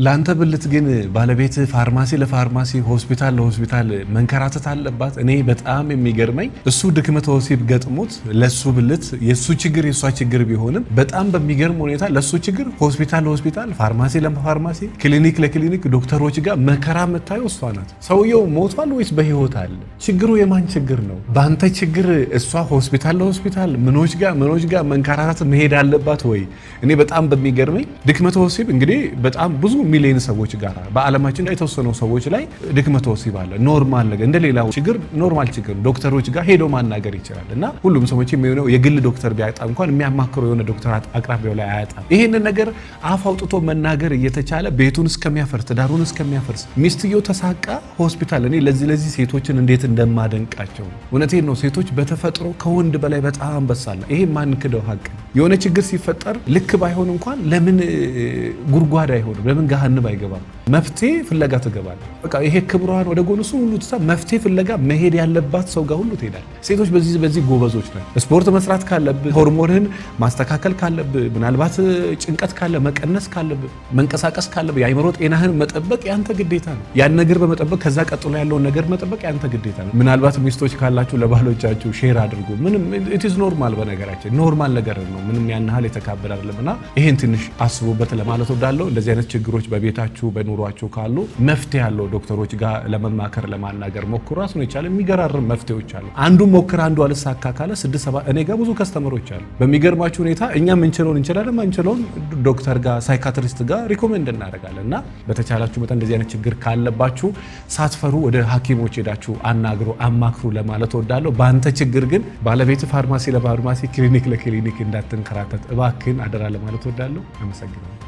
ላንተ ብልት ግን ባለቤት ፋርማሲ ለፋርማሲ ሆስፒታል ለሆስፒታል መንከራተት አለባት። እኔ በጣም የሚገርመኝ እሱ ድክመተ ወሲብ ገጥሞት ለሱ ብልት የሱ ችግር የሷ ችግር ቢሆንም በጣም በሚገርም ሁኔታ ለሱ ችግር ሆስፒታል ለሆስፒታል ፋርማሲ ለፋርማሲ ክሊኒክ ለክሊኒክ ዶክተሮች ጋር መከራ መታየው እሷ ናት። ሰውየው ሞቷል ወይስ በህይወት አለ? ችግሩ የማን ችግር ነው? በአንተ ችግር እሷ ሆስፒታል ለሆስፒታል ምኖች ጋር መንከራተት መሄድ አለባት ወይ? እኔ በጣም በሚገርመኝ ድክመተ ወሲብ እንግዲህ በጣም ብዙ ሚሊዮን ሰዎች ጋር በአለማችን ላይ የተወሰኑ ሰዎች ላይ ድክመተ ወሲብ አለ። ኖርማል ነገር እንደሌላው ችግር ኖርማል ችግር ዶክተሮች ጋር ሄዶ ማናገር ይችላል እና ሁሉም ሰዎች የሚሆነው የግል ዶክተር ቢያጣ እንኳን የሚያማክረው የሆነ ዶክተር አቅራቢያው ላይ አያጣም። ይሄንን ነገር አፍ አውጥቶ መናገር እየተቻለ ቤቱን እስከሚያፈርስ ትዳሩን እስከሚያፈርስ ሚስትየው ተሳቃ ሆስፒታል። እኔ ለዚህ ሴቶችን እንዴት እንደማደንቃቸው እውነቴን ነው። ሴቶች በተፈጥሮ ከወንድ በላይ በጣም በሳላ። ይሄ ማን ክደው ሀቅ የሆነ ችግር ሲፈጠር ልክ ባይሆን እንኳን ለምን ጉድጓድ አይሆንም? ለምን ገሃነም አይገባም? መፍትሄ ፍለጋ ትገባለህ። በቃ ይሄ ክብሯን ወደ ጎን እሱ ሁሉ ትሳ መፍትሄ ፍለጋ መሄድ ያለባት ሰው ጋር ሁሉ ትሄዳለህ። ሴቶች በዚህ ጎበዞች ነን። ስፖርት መስራት ካለብህ፣ ሆርሞንህን ማስተካከል ካለብህ፣ ምናልባት ጭንቀት ካለ መቀነስ ካለብህ፣ መንቀሳቀስ ካለብህ፣ የአይምሮ ጤናህን መጠበቅ ያንተ ግዴታ ነው። ያን ነገር በመጠበቅ ከዛ ቀጥሎ ያለውን ነገር መጠበቅ ያንተ ግዴታ ነው። ምናልባት ሚስቶች ካላችሁ ለባሎቻችሁ ሼር አድርጉ። ምንም ኢት ኢዝ ኖርማል፣ በነገራችን ኖርማል ነገር ነው። ምንም ያን ያህል የተካበደ አይደለምና ይሄን ትንሽ አስቡበት ለማለት ወዳለሁ። እንደዚህ አይነት ችግሮች በቤታችሁ በኑሯችሁ ካሉ መፍትሄ ያለው ዶክተሮች ጋር ለመማከር ለማናገር ሞክሩ። ራሱን የቻለ የሚገራርም መፍትሄዎች አሉ። አንዱ ሞክር አንዱ አልሳካ ካለ 6-7 እኔ ጋር ብዙ ከስተመሮች አሉ። በሚገርማችሁ ሁኔታ እኛ ምንችለውን እንችላለን፣ ማንችለውን ዶክተር ጋር ሳይካትሪስት ጋር ሪኮሜንድ እናደርጋለን። እና በተቻላችሁ መጠን እንደዚህ አይነት ችግር ካለባችሁ ሳትፈሩ ወደ ሐኪሞች ሄዳችሁ አማክሩ ለማለት ወዳለሁ። በአንተ ችግር ግን ባለቤት ፋርማሲ ለፋርማሲ ክሊኒክ ለክሊኒክ እንዳትንከራተት እባክህን አደራ ለማለት ወዳለሁ። አመሰግናለሁ።